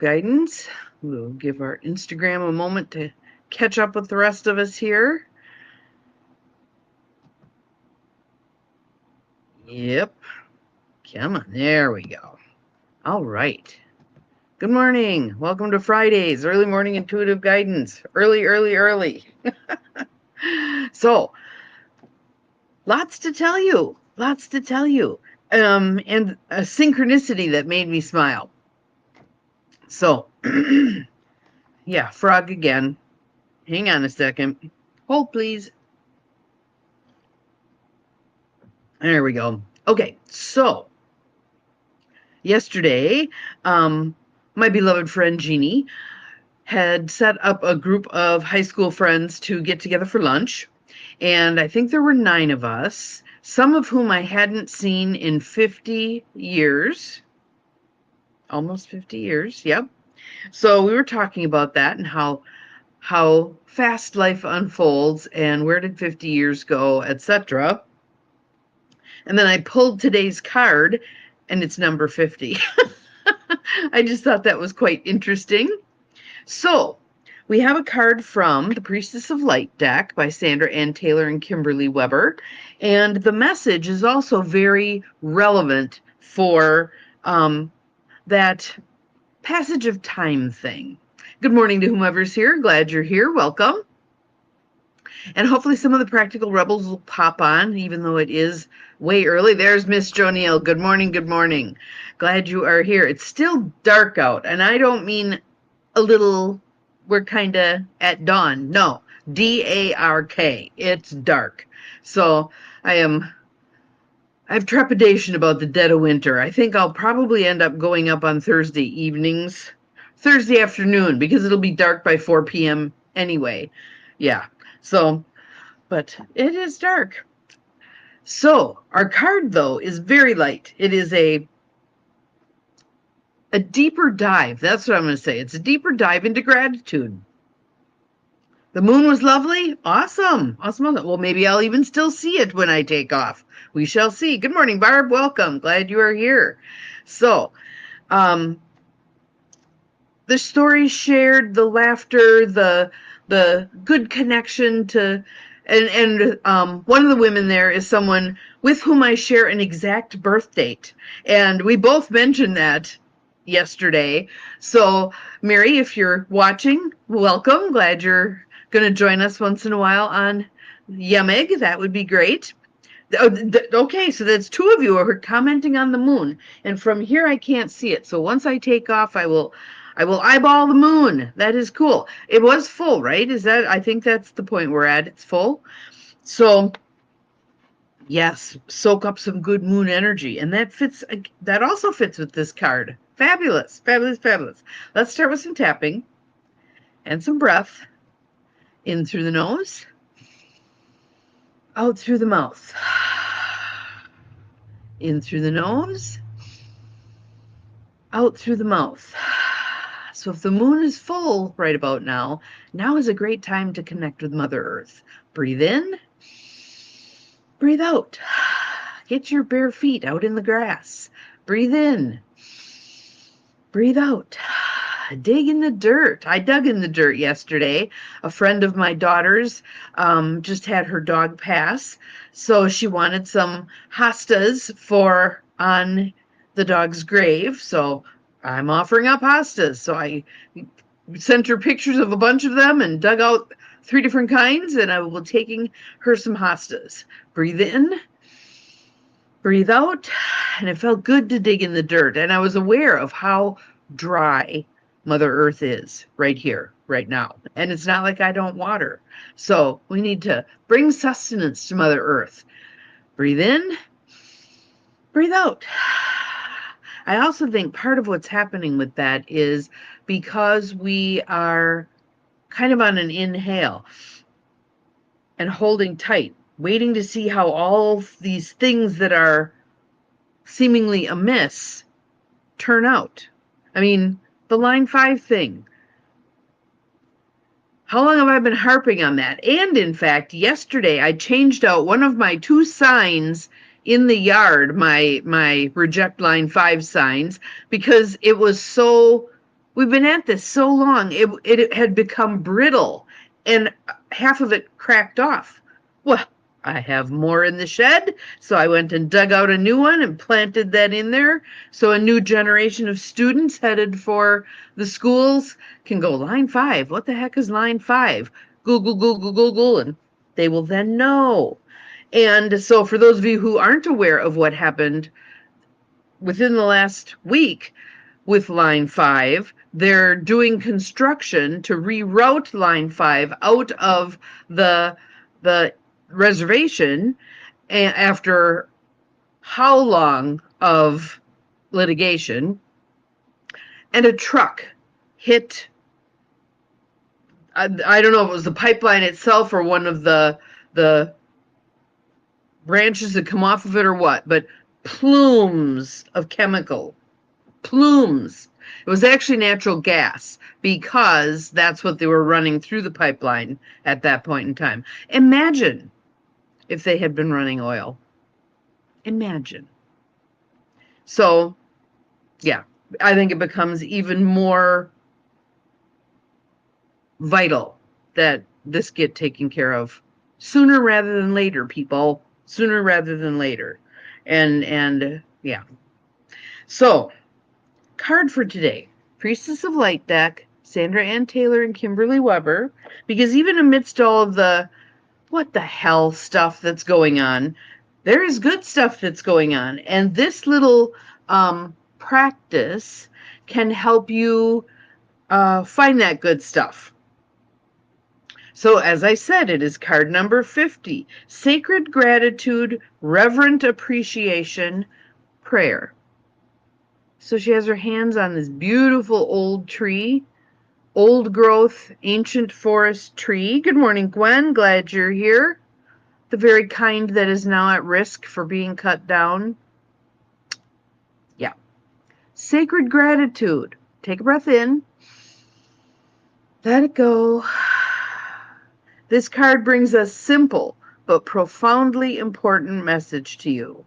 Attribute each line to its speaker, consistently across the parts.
Speaker 1: guidance. We'll give our Instagram a moment to catch up with the rest of us here. Yep. Come on. There we go. All right. Good morning. Welcome to Fridays, early morning intuitive guidance. Early. So, lots to tell you. And a synchronicity that made me smile. So, yeah, frog again. Hang on a second. Hold, please. There we go. Okay, so yesterday, my beloved friend Jeannie had set up a group of high school friends to get together for lunch. And I think there were 9 of us, some of whom I hadn't seen in 50 years. Almost 50 years, yep. So we were talking about that and how fast life unfolds and where did 50 years go, etc. And then I pulled today's card and it's number 50. I just thought that was quite interesting. So we have a card from the Priestess of Light deck by Sandra Ann Taylor and Kimberly Weber. And the message is also very relevant for that passage of time thing. Good morning to whomever's here. Glad you're here. Welcome. And hopefully some of the practical rebels will pop on, even though it is way early. There's Miss Joniel. Good morning. Good morning. Glad you are here. It's still dark out, and I don't mean a little, we're kind of at dawn. No, D-A-R-K. It's dark. So I have trepidation about the dead of winter. I think I'll probably end up going up on Thursday evenings, Thursday afternoon, because it'll be dark by 4 p.m. anyway. Yeah. So, but it is dark. So our card, though, is very light. It is a deeper dive. That's what I'm going to say. It's a deeper dive into gratitude. The moon was lovely. Awesome. Well, maybe I'll even still see it when I take off. We shall see. Good morning, Barb. Welcome. Glad you are here. So, the story shared, the laughter, the good connection to, and one of the women there is someone with whom I share an exact birth date. And we both mentioned that yesterday. So, Mary, if you're watching, welcome. Glad you're going to join us once in a while on YEMIG. That would be great. Okay, so that's 2 of you are commenting on the moon. And from here, I can't see it. So once I take off, I will eyeball the moon. That is cool. It was full, right? I think that's the point we're at. It's full. So yes, soak up some good moon energy. And that also fits with this card. Fabulous. Let's start with some tapping and some breath. In through the nose, out through the mouth. In through the nose, out through the mouth. So if the moon is full right about now is a great time to connect with Mother Earth. Breathe in, breathe out. Get your bare feet out in the grass. Breathe in, breathe out. Dig in the dirt. I dug in the dirt yesterday. A friend of my daughter's just had her dog pass, so she wanted some hostas on the dog's grave. So I'm offering up hostas. So I sent her pictures of a bunch of them and dug out 3 different kinds, and I will be taking her some hostas. Breathe in, breathe out, and it felt good to dig in the dirt. And I was aware of how dry Mother Earth is right here, right now. And it's not like I don't water. So we need to bring sustenance to Mother Earth. Breathe in, breathe out. I also think part of what's happening with that is because we are kind of on an inhale and holding tight, waiting to see how all of these things that are seemingly amiss turn out. I mean, the line 5 thing. How long have I been harping on that? And in fact, yesterday I changed out one of my 2 signs in the yard, my reject line 5 signs, because it was so We've been at this so long, it had become brittle, and half of it cracked off. Well, I have more in the shed, so I went and dug out a new one and planted that in there. So a new generation of students headed for the schools can go, line 5. What the heck is line 5? Google, Google, Google, and they will then know. And so for those of you who aren't aware of what happened within the last week with line 5, they're doing construction to reroute line 5 out of the reservation after how long of litigation. And a truck hit, I don't know if it was the pipeline itself or one of the branches that come off of it or what, but plumes of chemical. Plumes. It was actually natural gas because that's what they were running through the pipeline at that point in time. Imagine if they had been running oil. Imagine. So, yeah, I think it becomes even more vital that this get taken care of sooner rather than later, people. Sooner rather than later. And yeah. So, card for today. Priestess of Light deck, Sandra Ann Taylor and Kimberly Weber. Because even amidst all of the what the hell stuff that's going on, there is good stuff that's going on. And this little practice can help you find that good stuff. So as I said, it is card number 50, Sacred Gratitude, Reverent Appreciation, Prayer. So she has her hands on this beautiful old tree, old growth, ancient forest tree. Good morning, Gwen. Glad you're here. The very kind that is now at risk for being cut down. Yeah. Sacred Gratitude. Take a breath in. Let it go. This card brings a simple but profoundly important message to you.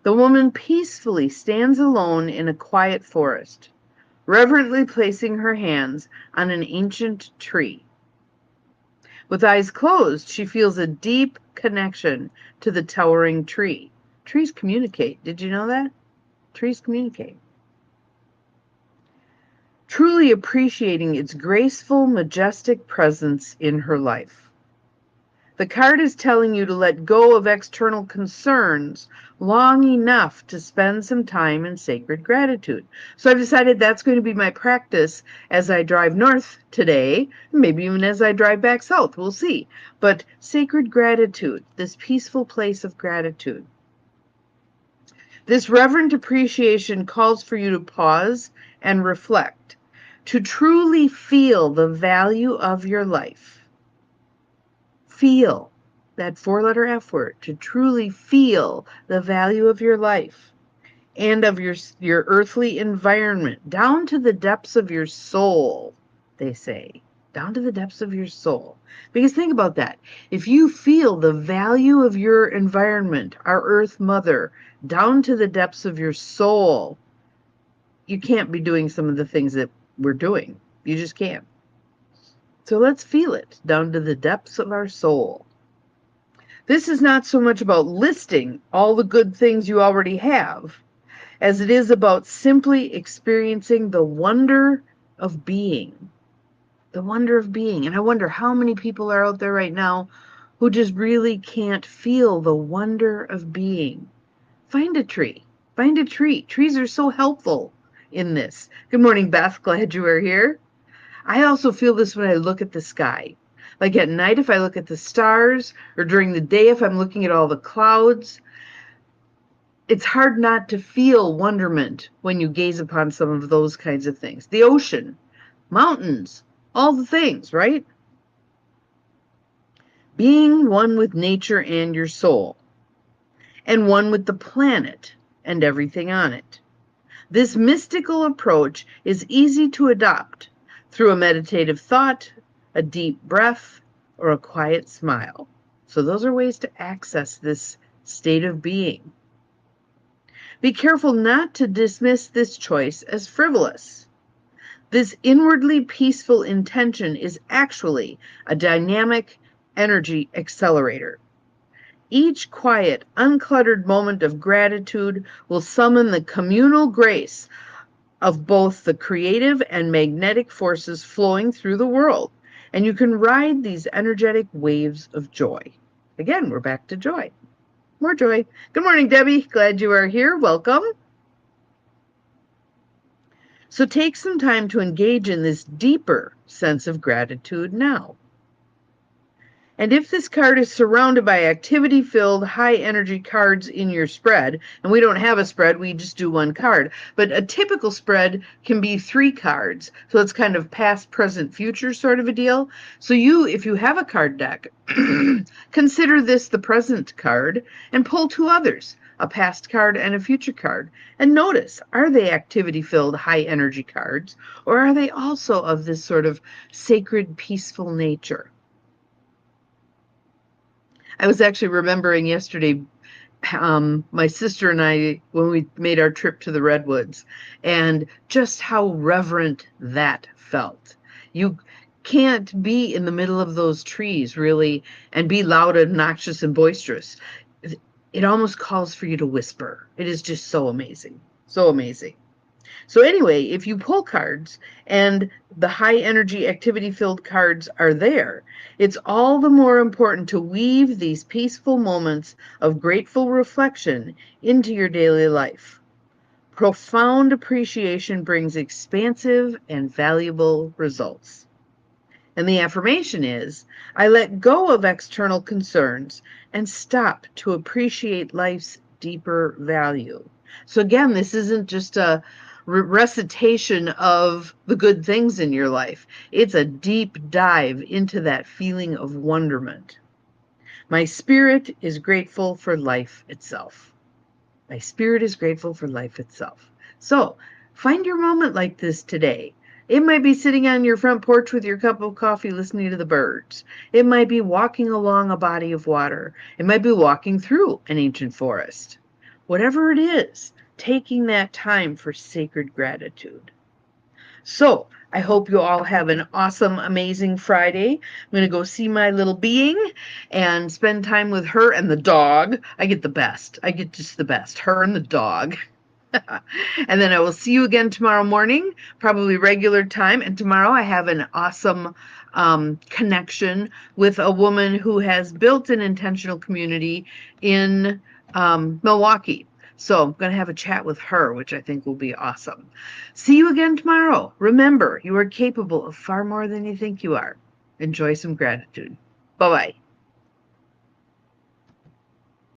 Speaker 1: The woman peacefully stands alone in a quiet forest, reverently placing her hands on an ancient tree. With eyes closed, she feels a deep connection to the towering tree. Trees communicate. Did you know that? Trees communicate. Truly appreciating its graceful, majestic presence in her life. The card is telling you to let go of external concerns long enough to spend some time in sacred gratitude. So I've decided that's going to be my practice as I drive north today, maybe even as I drive back south, we'll see. But sacred gratitude, this peaceful place of gratitude. This reverent appreciation calls for you to pause and reflect, to truly feel the value of your life. Feel, that 4-letter F word, to truly feel the value of your life and of your earthly environment, down to the depths of your soul, they say, down to the depths of your soul. Because think about that. If you feel the value of your environment, our Earth Mother, down to the depths of your soul, you can't be doing some of the things that we're doing. You just can't. So let's feel it down to the depths of our soul. This is not so much about listing all the good things you already have, as it is about simply experiencing the wonder of being. The wonder of being. And I wonder how many people are out there right now who just really can't feel the wonder of being. Find a tree. Find a tree. Trees are so helpful in this. Good morning, Beth. Glad you are here. I also feel this when I look at the sky. Like at night, if I look at the stars, or during the day, if I'm looking at all the clouds, it's hard not to feel wonderment when you gaze upon some of those kinds of things. The ocean, mountains, all the things, right? Being one with nature and your soul, and one with the planet and everything on it. This mystical approach is easy to adopt through a meditative thought, a deep breath, or a quiet smile. So those are ways to access this state of being. Be careful not to dismiss this choice as frivolous. This inwardly peaceful intention is actually a dynamic energy accelerator. Each quiet, uncluttered moment of gratitude will summon the communal grace of both the creative and magnetic forces flowing through the world. And you can ride these energetic waves of joy. Again, we're back to joy. More joy. Good morning, Debbie. Glad you are here. Welcome. So take some time to engage in this deeper sense of gratitude now. And if this card is surrounded by activity-filled, high-energy cards in your spread, and we don't have a spread, we just do one card, but a typical spread can be 3 cards. So it's kind of past, present, future sort of a deal. So if you have a card deck, consider this the present card and pull 2 others, a past card and a future card. And notice, are they activity-filled, high-energy cards, or are they also of this sort of sacred, peaceful nature? I was actually remembering yesterday, my sister and I, when we made our trip to the Redwoods, and just how reverent that felt. You can't be in the middle of those trees, really, and be loud, obnoxious, and boisterous. It almost calls for you to whisper. It is just so amazing. So amazing. So anyway, if you pull cards and the high energy activity filled cards are there, it's all the more important to weave these peaceful moments of grateful reflection into your daily life. Profound appreciation brings expansive and valuable results. And the affirmation is, I let go of external concerns and stop to appreciate life's deeper value. So again, this isn't just a recitation of the good things in your life. It's a deep dive into that feeling of wonderment. My spirit is grateful for life itself. My spirit is grateful for life itself. So find your moment like this today. It might be sitting on your front porch with your cup of coffee listening to the birds. It might be walking along a body of water. It might be walking through an ancient forest. Whatever it is, taking that time for sacred gratitude. So I hope you all have an awesome, amazing Friday. I'm going to go see my little being and spend time with her and the dog. I get the best. I get just the best. Her and the dog. And then I will see you again tomorrow morning, probably regular time. And tomorrow I have an awesome connection with a woman who has built an intentional community in Milwaukee. So I'm going to have a chat with her, which I think will be awesome. See you again tomorrow. Remember, you are capable of far more than you think you are. Enjoy some gratitude. Bye-bye.